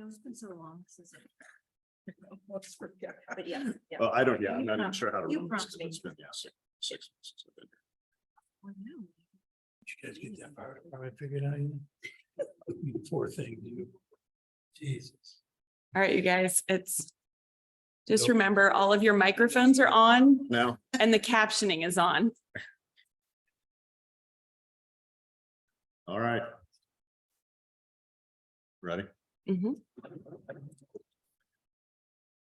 it's been so long since I Almost forgot. but yeah. Well, I don't, yeah, I'm not even sure how to. You run this. prompted me. It's been, yeah, 6 months since I've been here. I know. You guys get that fire department figured out yet? Poor thing, dude. Jesus. All right, you guys, it's just Nope. remember all of your microphones are on Now, and the captioning is on. all right. Ready? Mhm.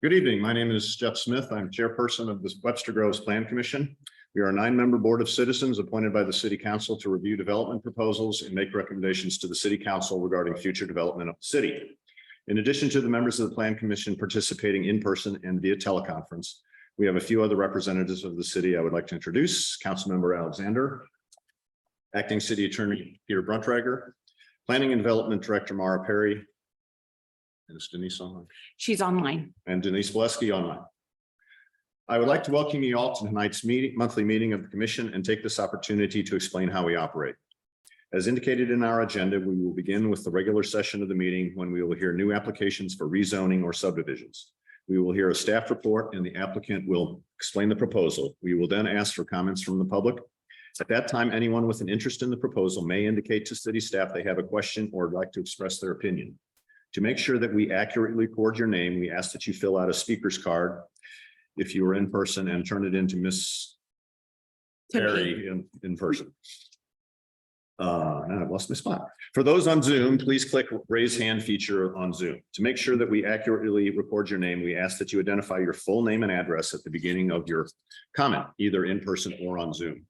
Good evening. My name is Jeff Smith. I'm chairperson of the Webster Groves Plan Commission. We are a 9-member board of citizens appointed by the city council to review development proposals and make recommendations to the city council regarding future development of the city. In addition to the members of the Plan Commission participating in person and via teleconference, we have a few other representatives of the city I would like to introduce. Councilmember Alexander, Acting City Attorney Peter Bruntrager, Planning and Development Director Mara Perry, and is Denise online? She's online. And Denise Bolesky online. I would like to welcome you all to tonight's monthly meeting of the commission and take this opportunity to explain how we operate. As indicated in our agenda, we will begin with the regular session of the meeting when we will hear new applications for rezoning or subdivisions. We will hear a staff report and the applicant will explain the proposal. We will then ask for comments from the public. At that time, anyone with an interest in the proposal may indicate to city staff they have a question or would like to express their opinion. To make sure that we accurately record your name, we ask that you fill out a speaker's card if you are in person and turn it into Miss To me. Perry in person. And I've lost my spot. For those on Zoom, please click raise hand feature on Zoom. To make sure that we accurately record your name, we ask that you identify your full name and address at the beginning of your comment, either in person or on Zoom.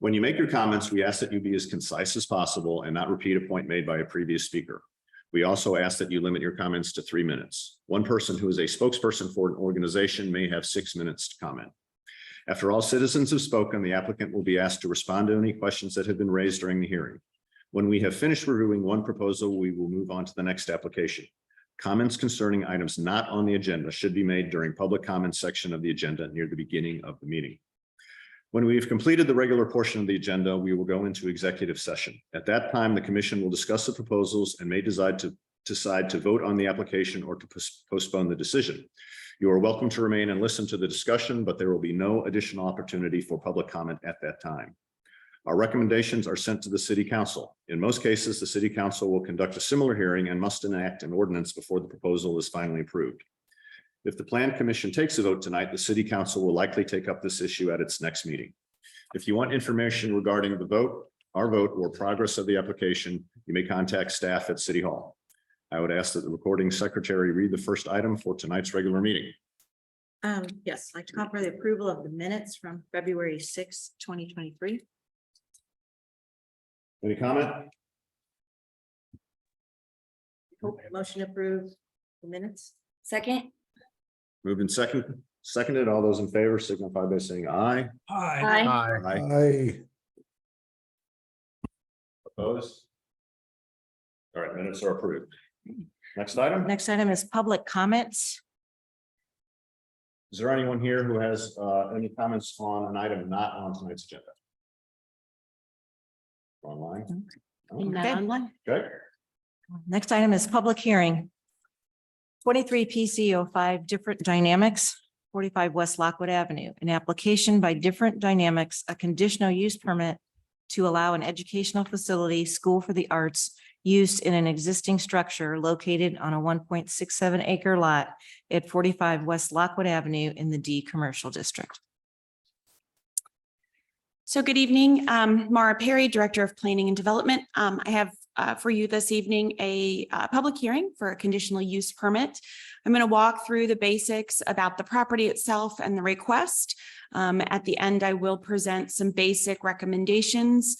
When you make your comments, we ask that you be as concise as possible and not repeat a point made by a previous speaker. We also ask that you limit your comments to 3 minutes. One person who is a spokesperson for an organization may have 6 minutes to comment. After all citizens have spoken, the applicant will be asked to respond to any questions that have been raised during the hearing. When we have finished reviewing one proposal, we will move on to the next application. Comments concerning items not on the agenda should be made during public comments section of the agenda near the beginning of the meeting. When we've completed the regular portion of the agenda, we will go into executive session. At that time, the commission will discuss the proposals and may decide to vote on the application or to postpone the decision. You are welcome to remain and listen to the discussion, but there will be no additional opportunity for public comment at that time. Our recommendations are sent to the city council. In most cases, the city council will conduct a similar hearing and must enact an ordinance before the proposal is finally approved. If the Plan Commission takes a vote tonight, the city council will likely take up this issue at its next meeting. If you want information regarding the vote, our vote, or progress of the application, you may contact staff at City Hall. I would ask that the recording secretary read the first item for tonight's regular meeting. Yes, I'd like to call for the approval of the minutes from February 6, 2023. Any comment? Motion to approve the minutes. Second. Moved and seconded. All those in favor signify by saying aye. Hi. Aye. Opposed? All right, minutes are approved. Next item. Next item is public comments. Is there anyone here who has any comments on an item not on tonight's agenda? Online? Not online. Okay, Next item is public hearing. 23 PC 05 Different Dynamics, 45 West Lockwood Avenue, an application by Different Dynamics, a conditional use permit to allow an educational facility, School for the Arts, used in an existing structure located on a 1.67 acre lot at 45 West Lockwood Avenue in the D Commercial District. So good evening, Mara Perry, Director of Planning and Development. I have for you this evening a public hearing for a conditional use permit. I'm going to walk through the basics about the property itself and the request. At the end, I will present some basic recommendations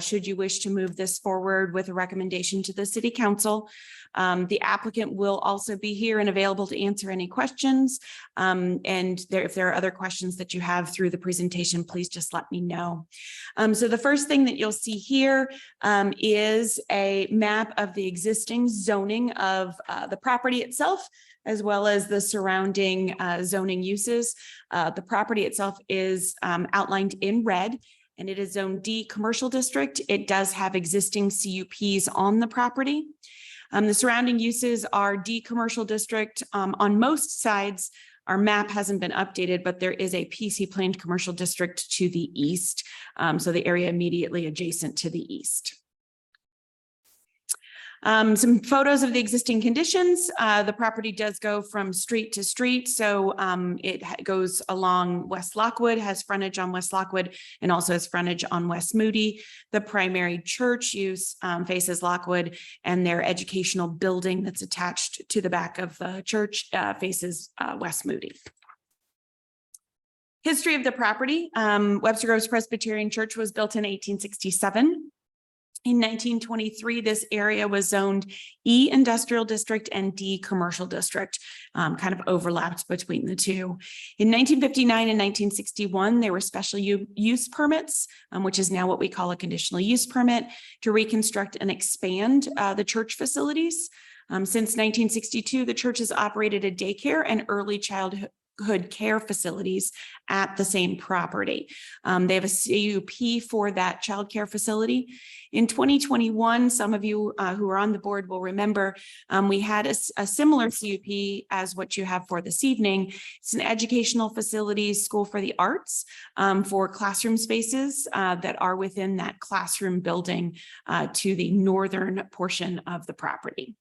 should you wish to move this forward with a recommendation to the City Council. The applicant will also be here and available to answer any questions. If there are other questions that you have through the presentation, please just let me know. So the first thing that you'll see here is a map of the existing zoning of the property itself, as well as the surrounding zoning uses. The property itself is outlined in red, and it is Zone D Commercial District. It does have existing CUPs on the property. The surrounding uses are D commercial district. On most sides, our map hasn't been updated, but there is a PC planned commercial district to the east. So the area immediately adjacent to the east. Some photos of the existing conditions. The property does go from street to street. So it goes along West Lockwood, has frontage on West Lockwood, and also has frontage on West Moody. The primary church use faces Lockwood, and their educational building that's attached to the back of the church faces West Moody. History of the property. Webster Groves Presbyterian Church was built in 1867. In 1923, this area was zoned E Industrial District and D Commercial District, kind of overlapped between the two. In 1959 and 1961, there were special use permits, which is now what we call a conditional use permit, to reconstruct and expand the church facilities. Since 1962, the church has operated a daycare and early childhood care facilities at the same property. They have a CUP for that childcare facility. In 2021, some of you who are on the board will remember we had a similar CUP as what you have for this evening. It's an educational facility, school for the arts, for classroom spaces that are within that classroom building to the northern portion of the property.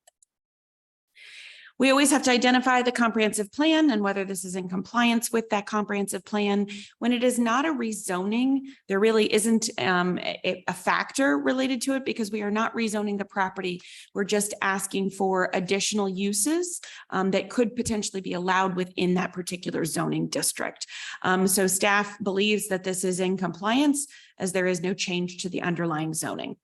We always have to identify the comprehensive plan and whether this is in compliance with that comprehensive plan. When it is not a rezoning, there really isn't a factor related to it because we are not rezoning the property. We're just asking for additional uses that could potentially be allowed within that particular zoning district. So staff believes that this is in compliance as there is no change to the underlying zoning.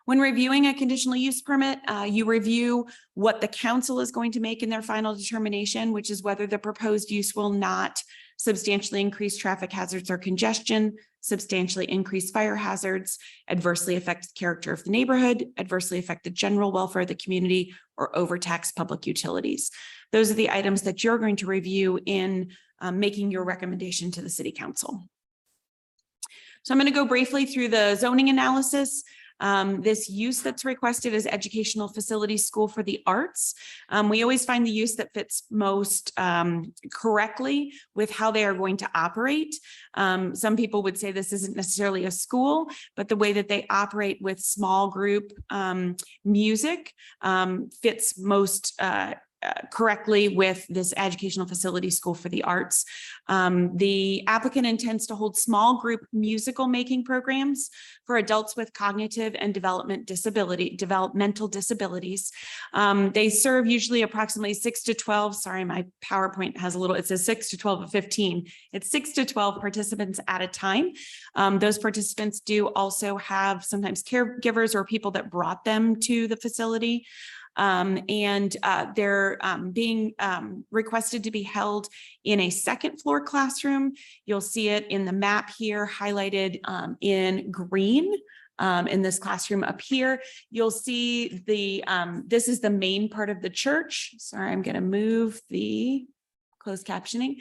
When reviewing a conditional use permit, you review what the council is going to make in their final determination, which is whether the proposed use will not substantially increase traffic hazards or congestion, substantially increase fire hazards, adversely affect the character of the neighborhood, adversely affect the general welfare of the community, or overtax public utilities. Those are the items that you're going to review in making your recommendation to the city council. So I'm going to go briefly through the zoning analysis. This use that's requested is educational facility school for the arts. We always find the use that fits most correctly with how they are going to operate. Some people would say this isn't necessarily a school, but the way that they operate with small group music fits most correctly with this educational facility school for the arts. The applicant intends to hold small group musical making programs for adults with cognitive and developmental disabilities. They serve usually approximately 6 to 12. Sorry, my PowerPoint has a little, it says 6 to 12 of 15. It's 6 to 12 participants at a time. Those participants do also have sometimes caregivers or people that brought them to the facility. They're being requested to be held in a second floor classroom. You'll see it in the map here highlighted in green. In this classroom up here, you'll see this is the main part of the church. Sorry, I'm going to move the closed captioning.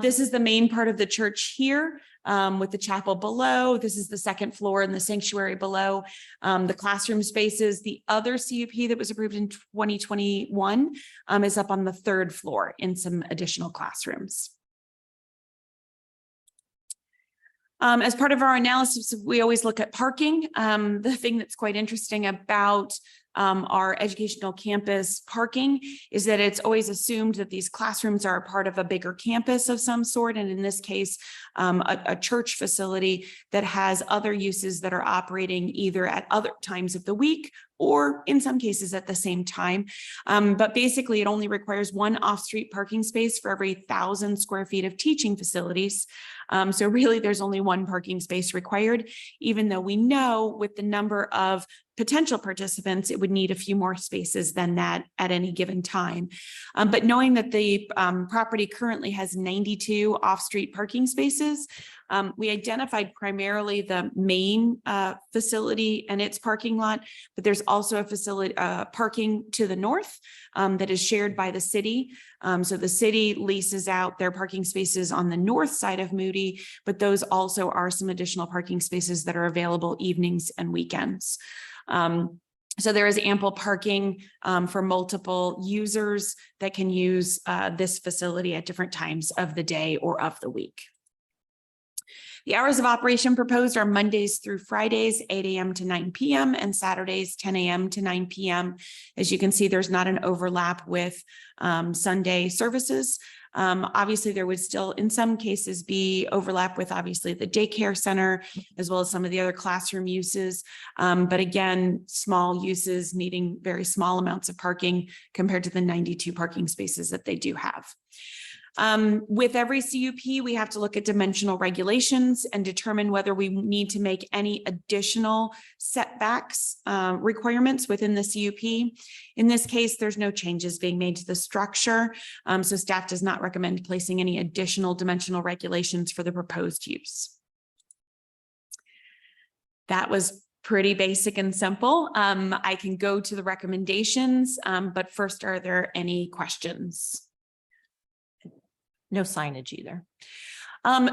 This is the main part of the church here. With the chapel below. This is the second floor and the sanctuary below. The classroom spaces, the other CUP that was approved in 2021 is up on the third floor in some additional classrooms. As part of our analysis, we always look at parking. The thing that's quite interesting about our educational campus parking is that it's always assumed that these classrooms are a part of a bigger campus of some sort. And in this case, a church facility that has other uses that are operating either at other times of the week or in some cases at the same time. But basically it only requires one off-street parking space for every 1,000 square feet of teaching facilities. So really there's only one parking space required, even though we know with the number of potential participants, it would need a few more spaces than that at any given time. But knowing that the property currently has 92 off-street parking spaces, we identified primarily the main facility and its parking lot, but there's also a facility parking to the north that is shared by the city. So the city leases out their parking spaces on the north side of Moody, but those also are some additional parking spaces that are available evenings and weekends. So there is ample parking for multiple users that can use this facility at different times of the day or of the week. The hours of operation proposed are Mondays through Fridays, 8 a.m. to 9 p.m. and Saturdays, 10 a.m. to 9 p.m. As you can see, there's not an overlap with Sunday services. Obviously, there would still, in some cases, be overlap with obviously the daycare center, as well as some of the other classroom uses. But again, small uses needing very small amounts of parking compared to the 92 parking spaces that they do have. With every CUP, we have to look at dimensional regulations and determine whether we need to make any additional setbacks requirements within the CUP. In this case, there's no changes being made to the structure, so staff does not recommend placing any additional dimensional regulations for the proposed use. That was pretty basic and simple. I can go to the recommendations, but first, are there any questions? No signage either.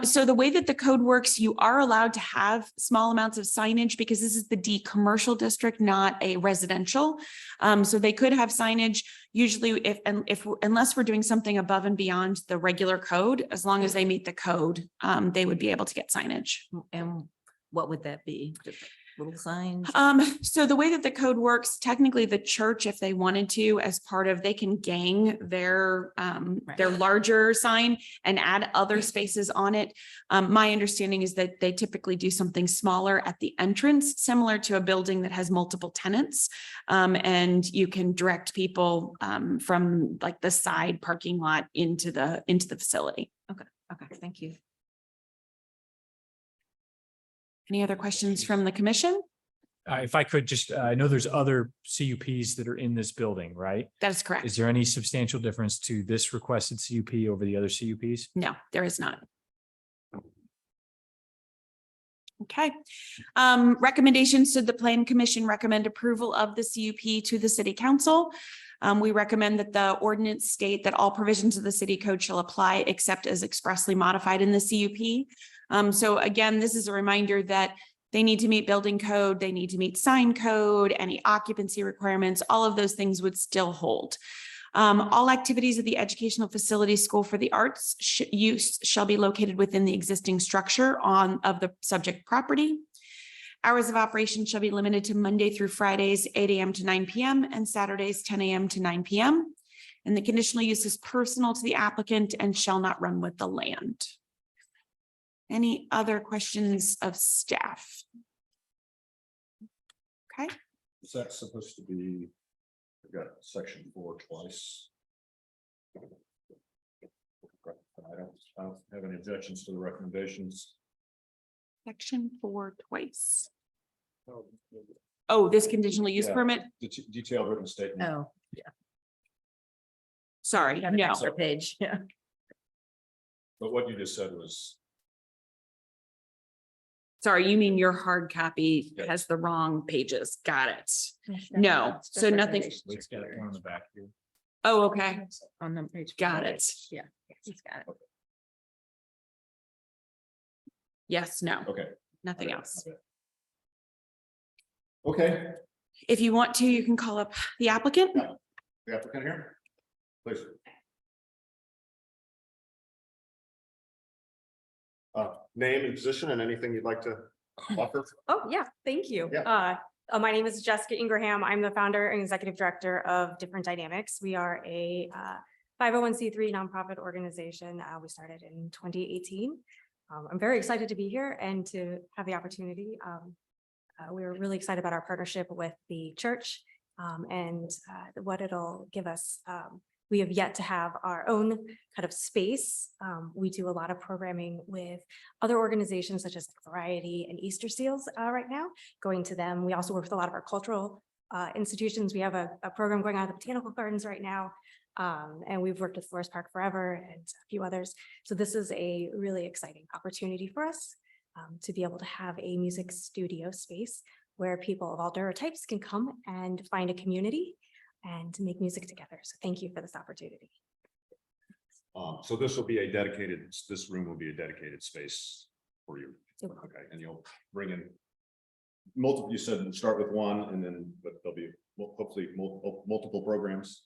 So the way that the code works, you are allowed to have small amounts of signage because this is the D commercial district, not a residential. So they could have signage usually unless we're doing something above and beyond the regular code, as long as they meet the code, they would be able to get signage. And what would that be? Just little signs? So the way that the code works, technically the church, if they wanted to, as part of, they can gang their larger sign and add other spaces on it. My understanding is that they typically do something smaller at the entrance, similar to a building that has multiple tenants. And you can direct people from like the side parking lot into the facility. Okay, thank you. Any other questions from the commission? If I could just, I know there's other CUPs that are in this building, right? That is correct. Is there any substantial difference to this requested CUP over the other CUPs? No, there is not. Okay. Recommendations to the Plan Commission recommend approval of the CUP to the City Council. We recommend that the ordinance state that all provisions of the city code shall apply except as expressly modified in the CUP. So again, this is a reminder that they need to meet building code, they need to meet sign code, any occupancy requirements, all of those things would still hold. All activities of the educational facility School for the Arts use shall be located within the existing structure of the subject property. Hours of operation shall be limited to Monday through Fridays, 8 a.m. to 9 p.m. and Saturdays, 10 a.m. to 9 p.m. And the conditional use is personal to the applicant and shall not run with the land. Any other questions of staff? Okay. Is that supposed to be, we've got section 4 twice. I don't have any objections to the recommendations. Section 4 twice. Oh, this conditional use Yeah. permit? Detailed written statement. Oh, yeah. Sorry, Got an no. extra page, yeah. But what you just said was, Sorry, you mean your hard copy Yes. has the wrong pages. Got it. No, so nothing. Let's get it on the back here. Oh, okay. On the page. Got it. Yeah, he's got it. Yes, no, okay. nothing else. Okay, If you want to, you can call up the applicant. the applicant here, please. Name and position and anything you'd like to offer? Oh, yeah, thank you. Yeah. My name is Jessica Ingraham. I'm the founder and executive director of Different Dynamics. We are a 501c3 nonprofit organization. We started in 2018. I'm very excited to be here and to have the opportunity. We're really excited about our partnership with the church and what it'll give us. We have yet to have our own kind of space. We do a lot of programming with other organizations such as Variety and Easter Seals right now, going to them. We also work with a lot of our cultural institutions. We have a program going on at the Botanical Gardens right now. And we've worked with Forest Park Forever and a few others. So this is a really exciting opportunity for us to be able to have a music studio space where people of all types can come and find a community and to make music together. So thank you for this opportunity. So this will be a dedicated, this room will be a dedicated space for you. It will. Okay, and you'll bring in multiple, you said we'll start with one and then, but there'll be hopefully multiple programs.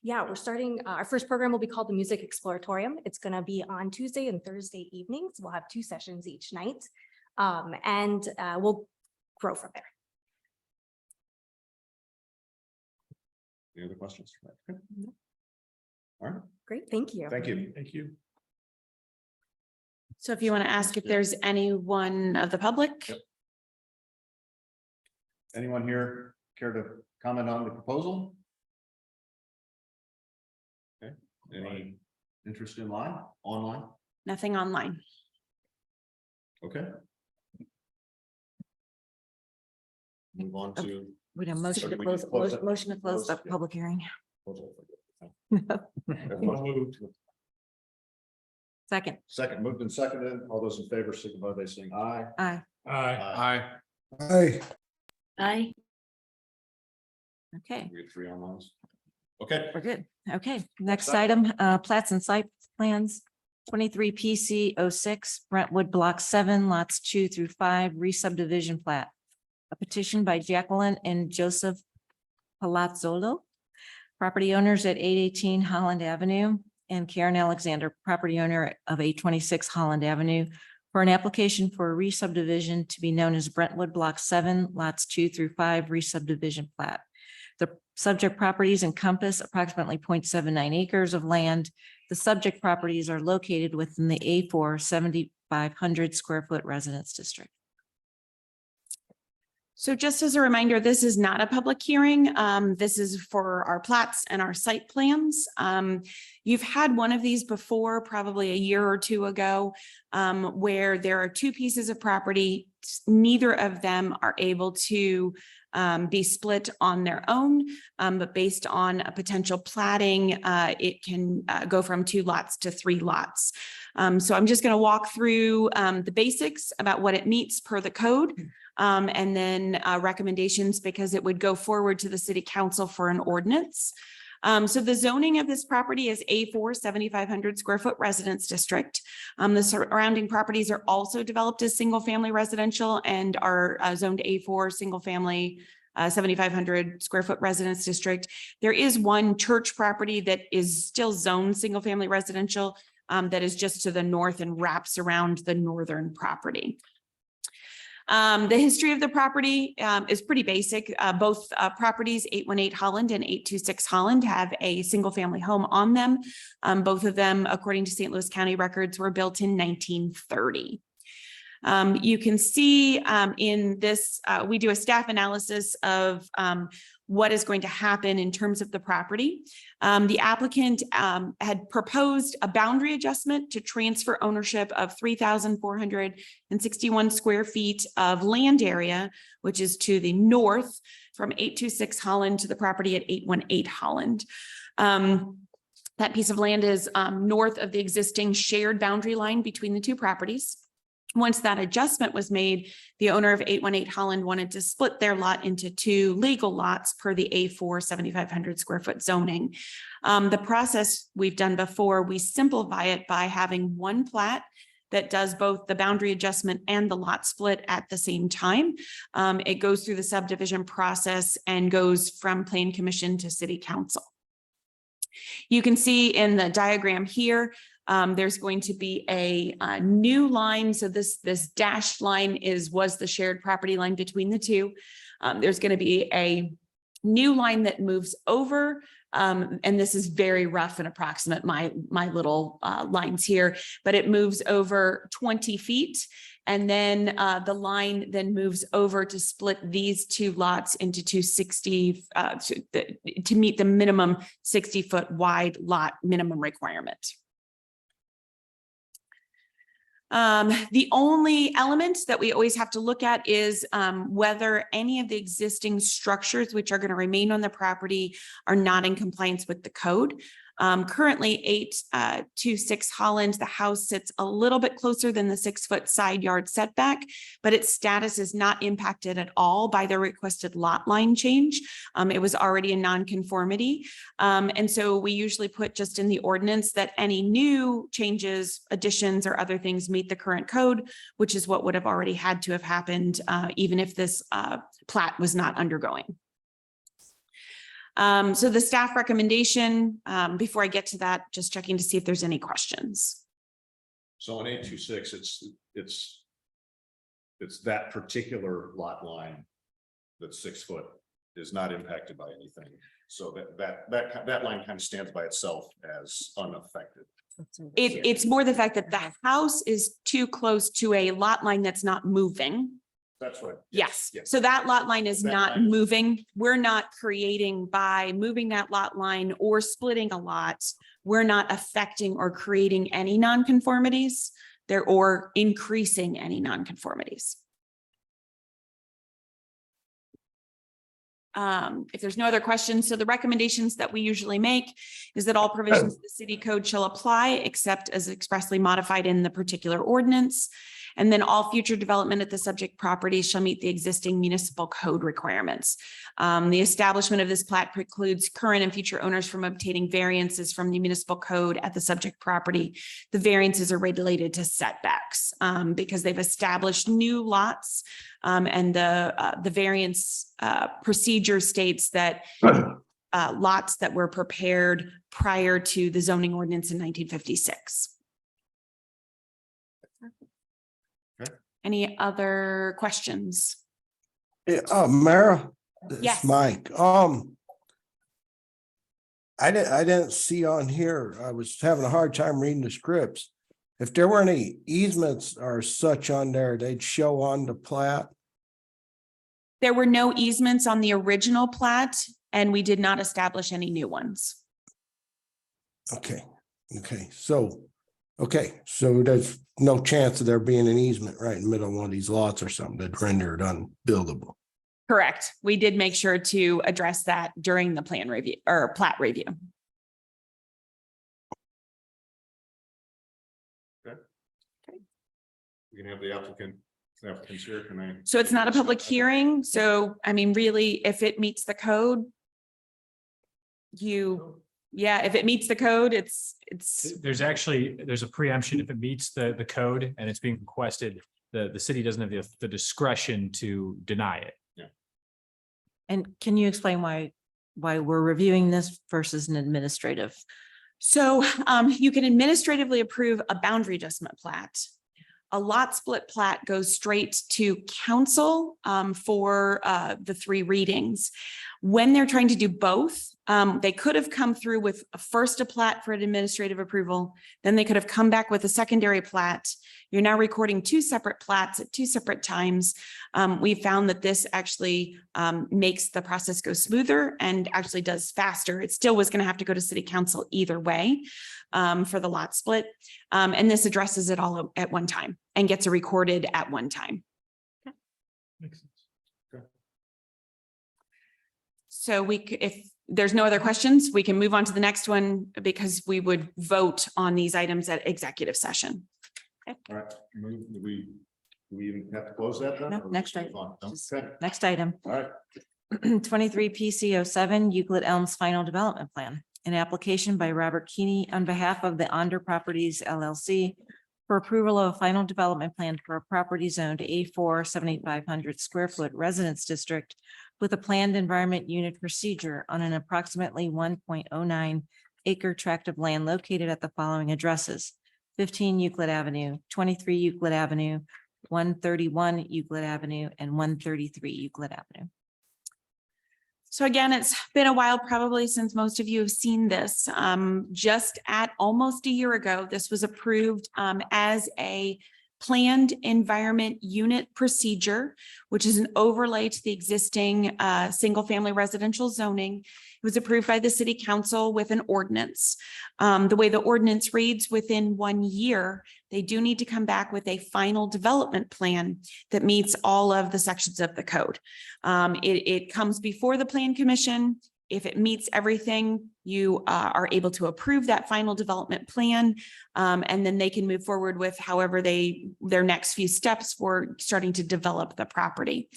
Yeah, we're starting, our first program will be called the Music Exploratorium. It's going to be on Tuesday and Thursday evenings. We'll have 2 sessions each night. And we'll grow from there. Any other questions? Okay. All right, Great, thank you. thank you. Thank you. So if you want to ask if there's anyone of the public, Yep. Anyone here care to comment on the proposal? Okay, any interest in online? nothing online. Okay. Move on to. We have a motion So to we close, can close it? motion to close the Close, yeah. public hearing. Second, Second, moved and seconded. All those in favor signify by saying aye. aye. Aye. Aye. Aye. Okay, We get 3 online. Okay, we're good. Okay, next item, plats and site plans. 23 PC 06 Brentwood Block 7 lots 2 through 5 re-subdivision plat. A petition by Jacqueline and Joseph Palazzolo, property owners at 818 Holland Avenue, and Karen Alexander, property owner of 826 Holland Avenue, for an application for a re-subdivision to be known as Brentwood Block 7 lots 2 through 5 re-subdivision plat. The subject properties encompass approximately 0.79 acres of land. The subject properties are located within the A4 7,500 square foot residence district. So just as a reminder, this is not a public hearing. This is for our plats and our site plans. You've had one of these before, probably a year or 2 ago, where there are 2 pieces of property. Neither of them are able to be split on their own, but based on a potential platting, it can go from 2 lots to 3 lots. So I'm just going to walk through the basics about what it meets per the code. And then recommendations, because it would go forward to the city council for an ordinance. So the zoning of this property is A4 7,500 square foot residence district. The surrounding properties are also developed as single family residential and are zoned A4 single family 7,500 square foot residence district. There is one church property that is still zoned single family residential that is just to the north and wraps around the northern property. The history of the property is pretty basic. Both properties, 818 Holland and 826 Holland, have a single family home on them. Both of them, according to St. Louis County records, were built in 1930. You can see in this, we do a staff analysis of what is going to happen in terms of the property. The applicant had proposed a boundary adjustment to transfer ownership of 3,461 square feet of land area, which is to the north from 826 Holland to the property at 818 Holland. That piece of land is north of the existing shared boundary line between the 2 properties. Once that adjustment was made, the owner of 818 Holland wanted to split their lot into 2 legal lots per the A4 7,500 square foot zoning. The process we've done before, we simplify it by having one plat that does both the boundary adjustment and the lot split at the same time. It goes through the subdivision process and goes from Plan Commission to City Council. You can see in the diagram here, there's going to be a new line. So this dashed line was the shared property line between the 2. There's going to be a new line that moves over. And this is very rough and approximate, my little lines here, but it moves over 20 feet. And then the line then moves over to split these 2 lots into 260 to meet the minimum 60-foot wide lot minimum requirement. The only element that we always have to look at is whether any of the existing structures which are going to remain on the property are not in compliance with the code. Currently 826 Holland, the house sits a little bit closer than the 6-foot side yard setback, but its status is not impacted at all by the requested lot line change. It was already a nonconformity. And so we usually put just in the ordinance that any new changes, additions, or other things meet the current code, which is what would have already had to have happened, even if this plat was not undergoing. So the staff recommendation, before I get to that, just checking to see if there's any questions. So on 826, it's that particular lot line that's 6 foot is not impacted by anything. So that line kind of stands by itself as unaffected. It's more the fact that the house is too close to a lot line that's not moving. That's right. Yes, Yes. so that lot line is That not line is- moving. We're not creating by moving that lot line or splitting a lot. We're not affecting or creating any nonconformities there or increasing any nonconformities. If there's no other questions, so the recommendations that we usually make is that all provisions of the city code shall apply except as expressly modified in the particular ordinance. And then all future development at the subject property shall meet the existing municipal code requirements. The establishment of this plat precludes current and future owners from obtaining variances from the municipal code at the subject property. The variances are related to setbacks because they've established new lots. And the variance procedure states that lots that were prepared prior to the zoning ordinance in 1956. Okay. Any other questions? Yeah, Mara, Yes. it's Mike. I didn't see on here, I was having a hard time reading the scripts. If there were any easements or such on there, they'd show on the plat. There were no easements on the original plat, and we did not establish any new ones. Okay, so there's no chance of there being an easement right in the middle of one of these lots or something that render it unbuildable. Correct. We did make sure to address that during the plan review or plat review. You can have the applicants here, can I? So it's not a public hearing. So, I mean, really, if it meets the code, if it meets the code, it's, There's a preemption if it meets the code and it's being requested. The city doesn't have the discretion to deny it. And can you explain why we're reviewing this versus an administrative? so you can administratively approve a boundary adjustment plat. A lot split plat goes straight to council for the 3 readings. When they're trying to do both, they could have come through with first a plat for an administrative approval, then they could have come back with a secondary plat. You're now recording 2 separate plats at 2 separate times. We found that this actually makes the process go smoother and actually does faster. It still was going to have to go to city council either way for the lot split. And this addresses it all at one time and gets it recorded at one time. Makes sense. So if there's no other questions, we can move on to the next one because we would vote on these items at executive session. All right, do we even have to close that then? No, or next move item. on? Just- Okay, Next item. all right. 23 PC07 Euclid Elms Final Development Plan. An application by Robert Keeney on behalf of the Onder Properties LLC for approval of a final development plan for a property zoned A4 7,500 square foot residence district with a planned environment unit procedure on an approximately 1.09 acre tract of land located at the following addresses: 15 Euclid Avenue, 23 Euclid Avenue, 131 Euclid Avenue, and 133 Euclid Avenue. So again, it's been a while probably since most of you have seen this. Just at almost a year ago, this was approved as a planned environment unit procedure, which is an overlay to the existing single-family residential zoning. It was approved by the city council with an ordinance. The way the ordinance reads, within 1 year, they do need to come back with a final development plan that meets all of the sections of the code. It comes before the plan commission. If it meets everything, you are able to approve that final development plan. And then they can move forward with however their next few steps for starting to develop the property.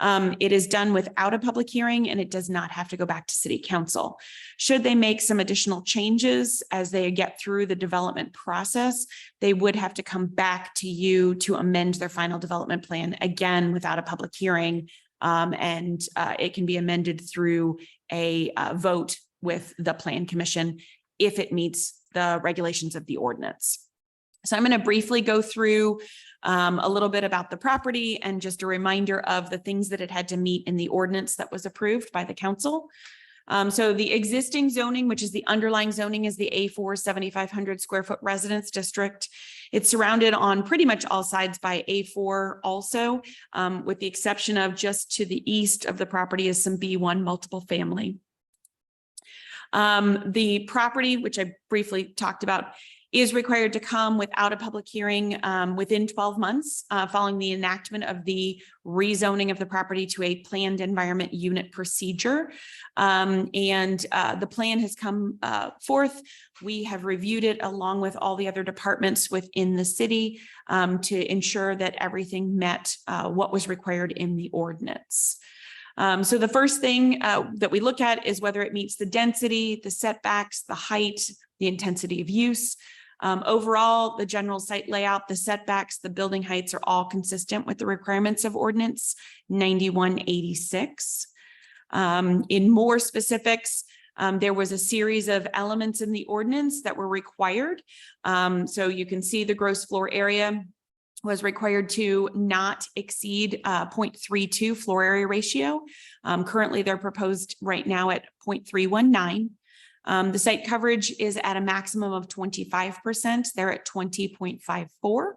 It is done without a public hearing and it does not have to go back to city council. Should they make some additional changes as they get through the development process, they would have to come back to you to amend their final development plan, again, without a public hearing. And it can be amended through a vote with the plan commission if it meets the regulations of the ordinance. So I'm going to briefly go through a little bit about the property and just a reminder of the things that it had to meet in the ordinance that was approved by the council. So the existing zoning, which is the underlying zoning, is the A4 7,500 square foot residence district. It's surrounded on pretty much all sides by A4 also, with the exception of just to the east of the property is some B1 multiple family. The property, which I briefly talked about, is required to come without a public hearing within 12 months following the enactment of the rezoning of the property to a planned environment unit procedure. The plan has come forth. We have reviewed it along with all the other departments within the city to ensure that everything met what was required in the ordinance. So the first thing that we look at is whether it meets the density, the setbacks, the height, the intensity of use. Overall, the general site layout, the setbacks, the building heights are all consistent with the requirements of ordinance 9186. In more specifics, there was a series of elements in the ordinance that were required. So you can see the gross floor area was required to not exceed 0.32 floor area ratio. Currently, they're proposed right now at 0.319. The site coverage is at a maximum of 25%. They're at 20.54.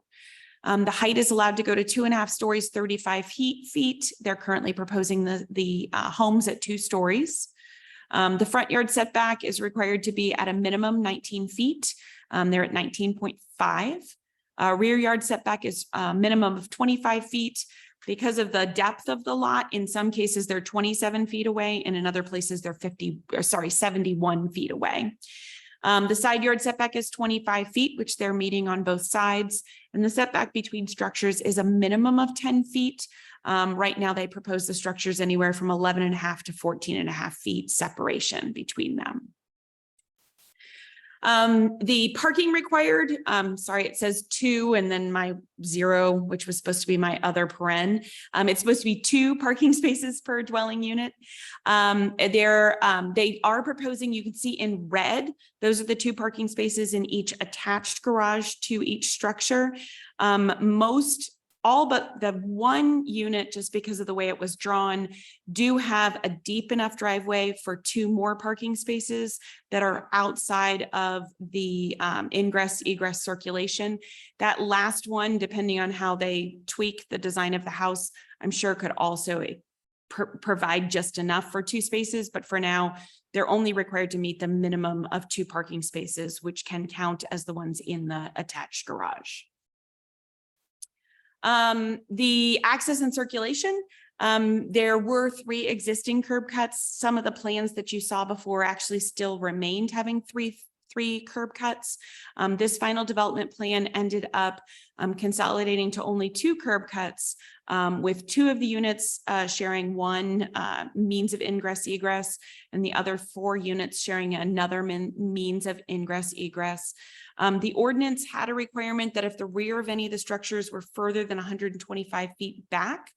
The height is allowed to go to 2.5 stories, 35 feet. They're currently proposing the homes at 2 stories. The front yard setback is required to be at a minimum 19 feet. They're at 19.5. Rear yard setback is a minimum of 25 feet. Because of the depth of the lot, in some cases they're 27 feet away, and in other places they're 71 feet away. The side yard setback is 25 feet, which they're meeting on both sides, and the setback between structures is a minimum of 10 feet. Right now, they propose the structures anywhere from 11.5 to 14.5 feet separation between them. The parking required, it says 2 and then my 0, which was supposed to be my other paren. It's supposed to be 2 parking spaces per dwelling unit. They are proposing, you can see in red, those are the 2 parking spaces in each attached garage to each structure. All but the one unit, just because of the way it was drawn, do have a deep enough driveway for 2 more parking spaces that are outside of the ingress egress circulation. That last one, depending on how they tweak the design of the house, I'm sure could also provide just enough for 2 spaces. But for now, they're only required to meet the minimum of 2 parking spaces, which can count as the ones in the attached garage. The access and circulation, there were 3 existing curb cuts. Some of the plans that you saw before actually still remained having three curb cuts. This final development plan ended up consolidating to only 2 curb cuts, with 2 of the units sharing one means of ingress egress and the other 4 units sharing another means of ingress egress. The ordinance had a requirement that if the rear of any of the structures were further than 125 feet back,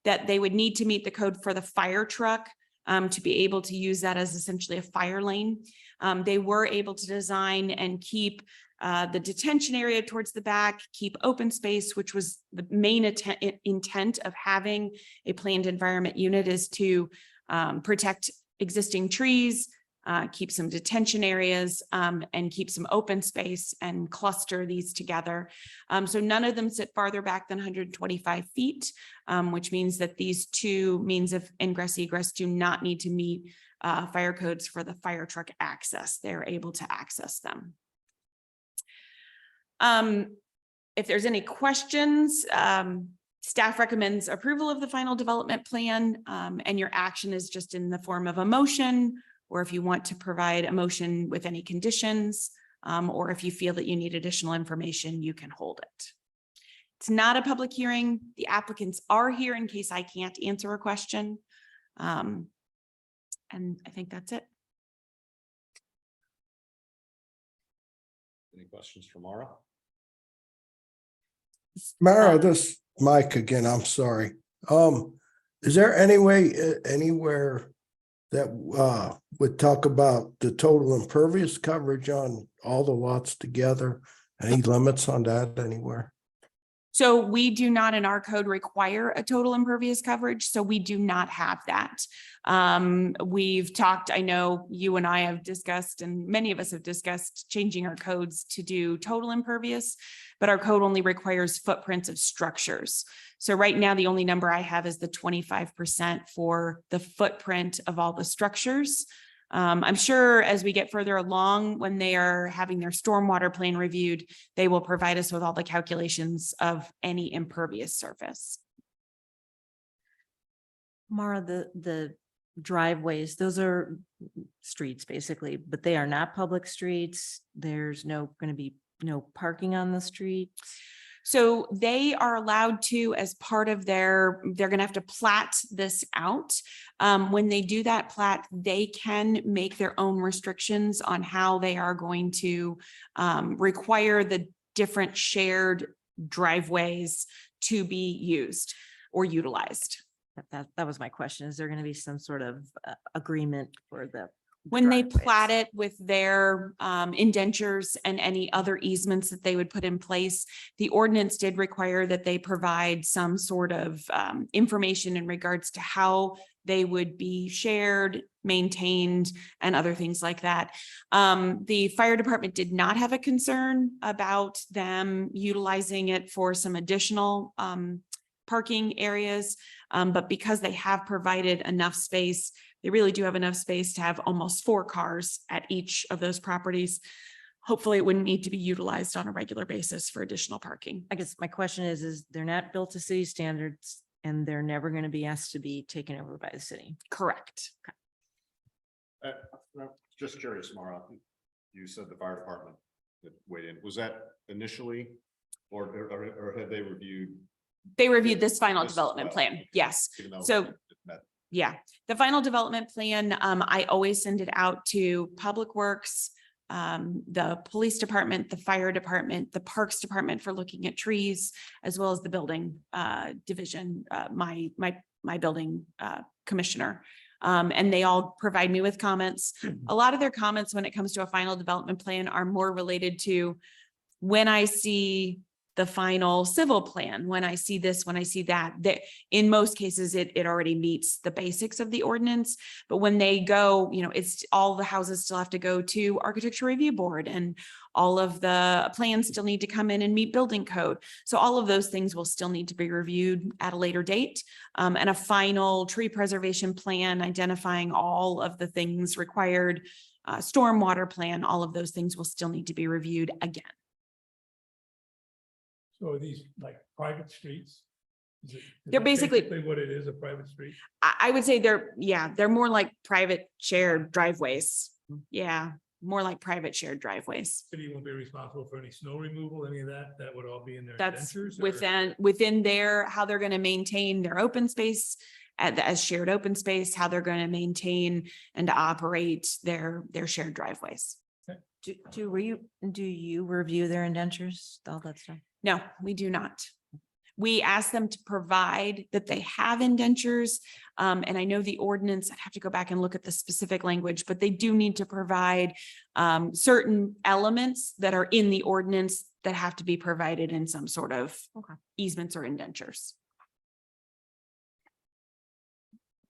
that they would need to meet the code for the fire truck to be able to use that as essentially a fire lane. They were able to design and keep the detention area towards the back, keep open space, which was the main intent of having a planned environment unit, is to protect existing trees, keep some detention areas, and keep some open space and cluster these together. So none of them sit farther back than 125 feet, which means that these 2 means of ingress egress do not need to meet fire codes for the fire truck access. They're able to access them. If there's any questions, staff recommends approval of the final development plan, and your action is just in the form of a motion or if you want to provide a motion with any conditions, or if you feel that you need additional information, you can hold it. It's not a public hearing. The applicants are here in case I can't answer a question. And I think that's it. Any questions for Mara? Mara, this Mike again, I'm sorry. Is there any way, anywhere that would talk about the total impervious coverage on all the lots together? Any limits on that anywhere? So we do not in our code require a total impervious coverage, so we do not have that. We've talked, I know you and I have discussed, and many of us have discussed changing our codes to do total impervious, but our code only requires footprints of structures. So right now, the only number I have is the 25% for the footprint of all the structures. I'm sure as we get further along, when they are having their stormwater plan reviewed, they will provide us with all the calculations of any impervious surface. Mara, the driveways, those are streets basically, but they are not public streets. There's going to be no parking on the street. So they are allowed to, as part of they're going to have to plat this out. When they do that plat, they can make their own restrictions on how they are going to require the different shared driveways to be used or utilized. That was my question. Is there going to be some sort of agreement for the When they driveways? plat it with their indentures and any other easements that they would put in place, the ordinance did require that they provide some sort of information in regards to how they would be shared, maintained, and other things like that. The fire department did not have a concern about them utilizing it for some additional parking areas, but because they have provided enough space, they really do have enough space to have almost 4 cars at each of those properties. Hopefully it wouldn't need to be utilized on a regular basis for additional parking. I guess my question is they're not built to city standards and they're never going to be asked to be taken over by the city. Correct. Just curious, Mara, you said the fire department that weighed in. Was that initially or have they reviewed? They reviewed this final This as development well? plan. Okay. Yes. Even though So- it met? Yeah, the final development plan, I always send it out to Public Works, the police department, the fire department, the parks department for looking at trees, as well as the building division, my building commissioner. And they all provide me with comments. A lot of their comments when it comes to a final development plan are more related to when I see the final civil plan, when I see this, when I see that, in most cases, it already meets the basics of the ordinance. But when they go, it's all the houses still have to go to Architecture Review Board and all of the plans still need to come in and meet building code. So all of those things will still need to be reviewed at a later date. And a final tree preservation plan identifying all of the things required, stormwater plan, all of those things will still need to be reviewed again. So are these like private streets? Is They're that basically- what it is, a private street? I would say they're more like private shared driveways. Yeah, more like private shared driveways. City won't be responsible for any snow removal, any of that? That would all be in their That's indentures? or- within their, how they're going to maintain their open space as shared open space, how they're going to maintain and operate their shared driveways. Do you review their indentures, all that stuff? No, we do not. We ask them to provide that they have indentures. And I know the ordinance, I'd have to go back and look at the specific language, but they do need to provide certain elements that are in the ordinance that have to be provided in some sort of easements or indentures.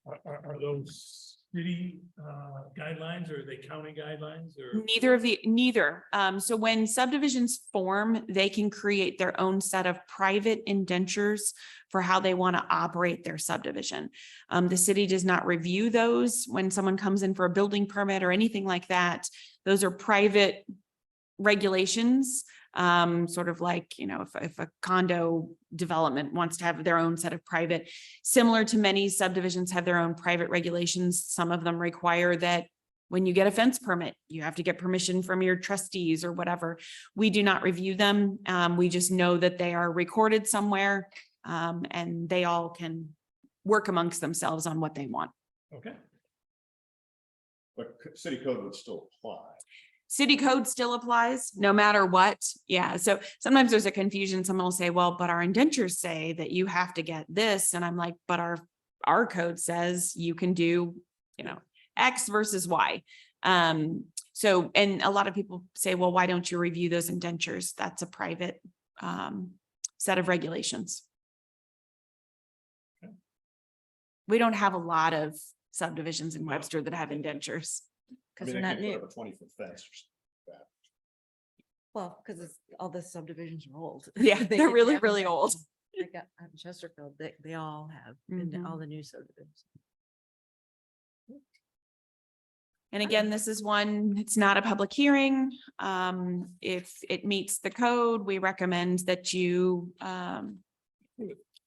Are those city guidelines or are they county guidelines or? Neither. So when subdivisions form, they can create their own set of private indentures for how they want to operate their subdivision. The city does not review those when someone comes in for a building permit or anything like that. Those are private regulations. Sort of like, if a condo development wants to have their own set of private, similar to many subdivisions have their own private regulations. Some of them require that when you get a fence permit, you have to get permission from your trustees or whatever. We do not review them. We just know that they are recorded somewhere. And they all can work amongst themselves on what they want. Okay. But city code would still apply. City code still applies no matter what. Yeah. So sometimes there's a confusion. Someone will say, well, but our indentures say that you have to get this. And I'm like, but our code says you can do, X versus Y. So, and a lot of people say, well, why don't you review those indentures? That's a private set of regulations. We don't have a lot of subdivisions in Webster that have indentures. Because they're not new. 20-foot fence. Well, because all the subdivisions are old. Yeah, They they're didn't really, have really them. old. Like out in Chesterfield, they all have, and Mhm. all the new subdivisions. And again, this is one, it's not a public hearing. If it meets the code, we recommend that you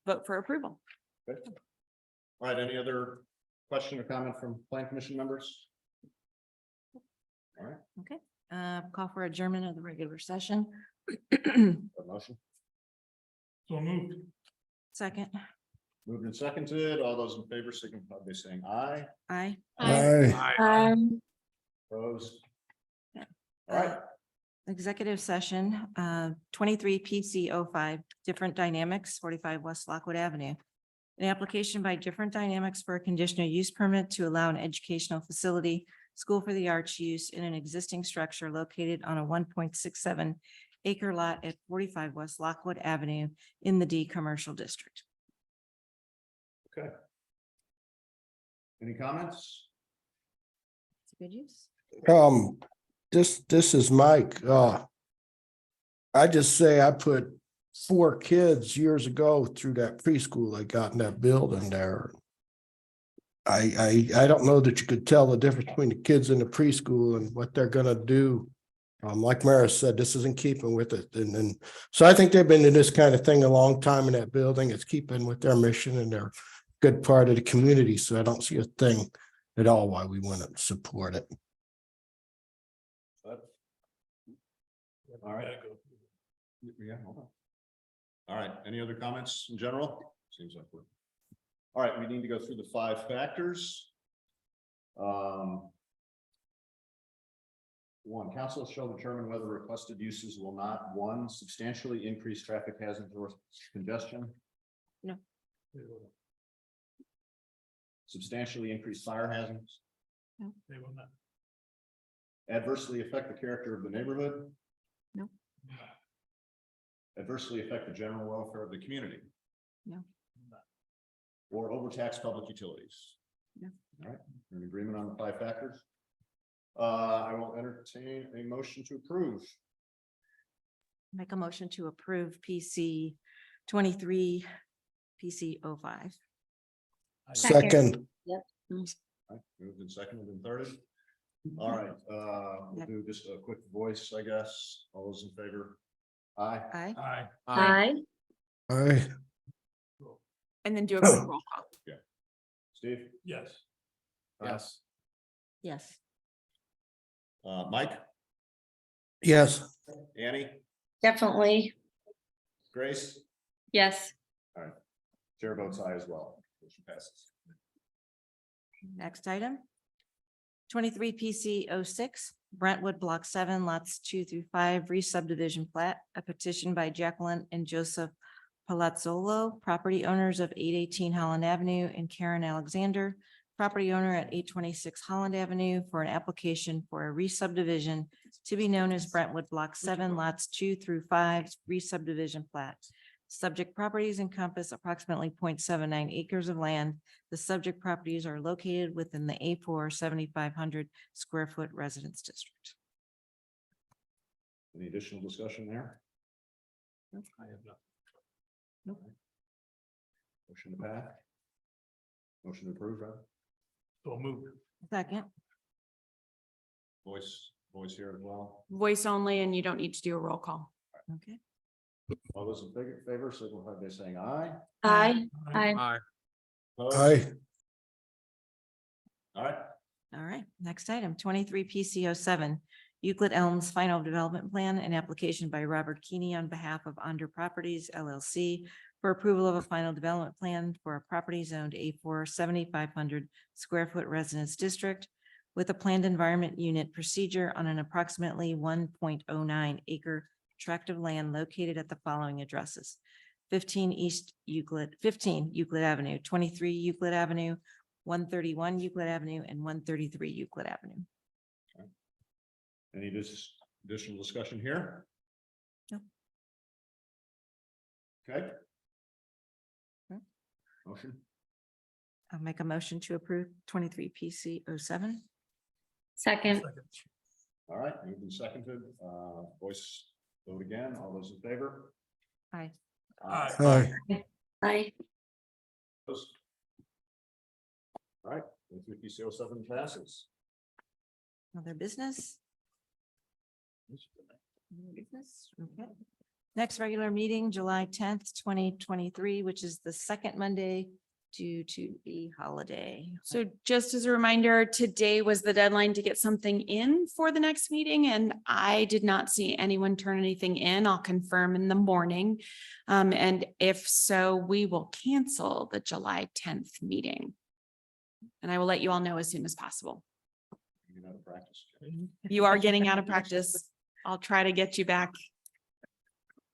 vote for approval. All right, any other question or comment from plan commission members? All right, Call for adjournment of the regular session. a motion So moved. Second, moved and seconded. All those in favor signify by saying aye. aye. Aye. Opposed? Yeah. All right, Executive session, 23 PC 05, Different Dynamics, 45 West Lockwood Avenue. An application by Different Dynamics for a conditional use permit to allow an educational facility, School for the Arts use in an existing structure located on a 1.67 acre lot at 45 West Lockwood Avenue in the D Commercial District. okay. Any comments? It's a good use. This is Mike. I just say I put 4 kids years ago through that preschool I got in that building there. I don't know that you could tell the difference between the kids in the preschool and what they're gonna do. Like Maris said, this isn't keeping with it. And so I think they've been in this kind of thing a long time in that building. It's keeping with their mission and they're a good part of the community. So I don't see a thing at all why we wouldn't support it. All right. Yeah, hold on. All right, any other comments in general? Seems like we're. All right, we need to go through the 5 factors. 1, council shall determine whether requested uses will not, 1, substantially increase traffic hazards or congestion. No. Substantially increase fire hazards, They will not. adversely affect the character of the neighborhood. No. Adversely affect the general welfare of the community. No. Or overtax public utilities. No. All right, we're in agreement on the 5 factors. I will entertain a motion to approve. Make a motion to approve PC 23 PC 05. Second, All right, moved and seconded and thirded. All right, we'll do just a quick voice, I guess. All those in favor? Aye. Aye. Aye. aye. And then do a quick roll call. Steve? Yes. Yes. Yes. Mike? Yes. Annie? Definitely, Grace? yes. Chair votes aye as well. Motion passes. Next item. 23 PC 06, Brentwood Block 7, lots 2 through 5, re-subdivision plat, a petition by Jacqueline and Joseph Palazzolo, property owners of 818 Holland Avenue, and Karen Alexander, property owner at 826 Holland Avenue, for an application for a re-subdivision to be known as Brentwood Block 7, lots 2 through 5, re-subdivision plat. Subject properties encompass approximately 0.79 acres of land. The subject properties are located within the A4 7,500 square foot residence district. Any additional discussion there? I have not. Motion to pass? Motion to approve, right? So moved. Second, Voice here as well. Voice only, and you don't need to do a roll call. okay. All those in favor signify by saying aye. Aye. Aye. Opposed? Aye. All right, All right, next item, 23 PC07, Euclid Elms Final Development Plan, an application by Robert Keeney on behalf of Onder Properties LLC for approval of a final development plan for a property zoned A4 7,500 square foot residence district with a planned environment unit procedure on an approximately 1.09 acre tract of land located at the following addresses: 15 Euclid Avenue, 23 Euclid Avenue, 131 Euclid Avenue, and 133 Euclid Avenue. Any additional discussion here? No. Okay. Hmm. Motion, I'll make a motion to approve 23 PC07. Second, all right, moved and seconded, voice vote again, all those in favor? Aye. Aye. aye. Opposed? All right, 23 PC07 passes. Other business? Other business? Okay. Next regular meeting, July 10th, 2023, which is the second Monday due to the holiday. So just as a reminder, today was the deadline to get something in for the next meeting, and I did not see anyone turn anything in. I'll confirm in the morning. And if so, we will cancel the July 10th meeting. And I will let you all know as soon as possible. You know, to practice. You are getting out of practice. I'll try to get you back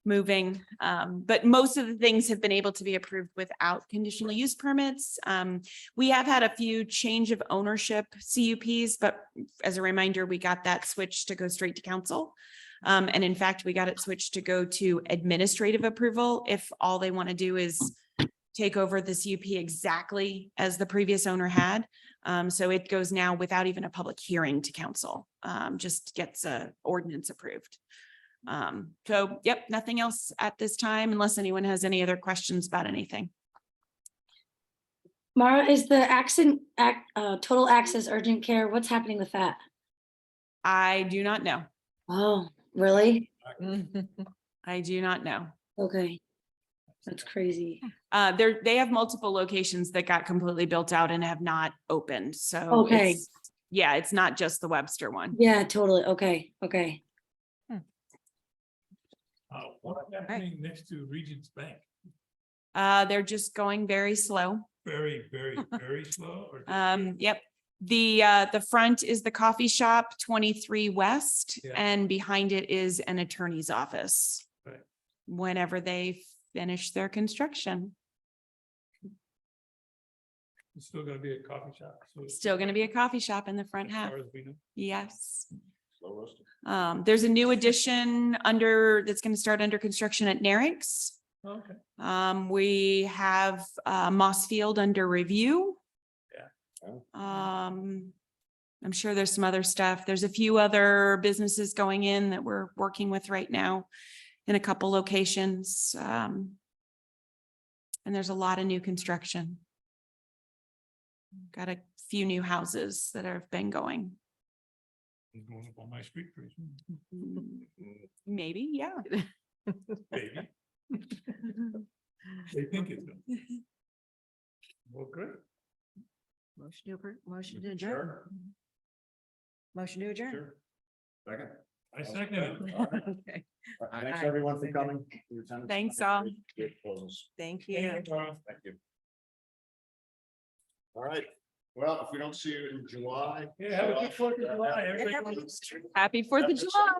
moving. But most of the things have been able to be approved without conditional use permits. We have had a few change of ownership CUPs, but as a reminder, we got that switched to go straight to council. And in fact, we got it switched to go to administrative approval if all they want to do is take over the CUP exactly as the previous owner had. So it goes now without even a public hearing to council, just gets a ordinance approved. So yep, nothing else at this time unless anyone has any other questions about anything. Mara, is the total access urgent care, what's happening with that? I do not know. Oh, really? I do not know. Okay. That's crazy. They have multiple locations that got completely built out and have not opened. So Okay. yeah, it's not just the Webster one. Yeah, totally. Okay, okay. What's happening next to Regent's Bank? They're just going very slow. Very, very, very slow. Or Yep. The front is the coffee shop, 23 West, Yeah. and behind it is an attorney's office. Right. Whenever they finish their construction, It's still gonna be a coffee shop. So still going to be a coffee shop in the front as half. far as we know. Yes. Slow roasted. There's a new addition that's going to start under construction at Narix. Okay. We have Mossfield under review. Yeah. I'm sure there's some other stuff. There's a few other businesses going in that we're working with right now in a couple locations. And there's a lot of new construction. Got a few new houses that have been going. He's going up on my street pretty soon. Maybe, yeah. Maybe. They think it's going. Well, good. Motion to adjourn. Sure. Motion to adjourn. Sure. Second. I second it. Okay. Thanks Aye. everyone for coming. for your attendance. Thanks, all. Great closes. Thank Hey, you. Carl. Thank you. All right, well, if we don't see you in July. Yeah, have a good 4th of July. Everybody. Happy 4th of July.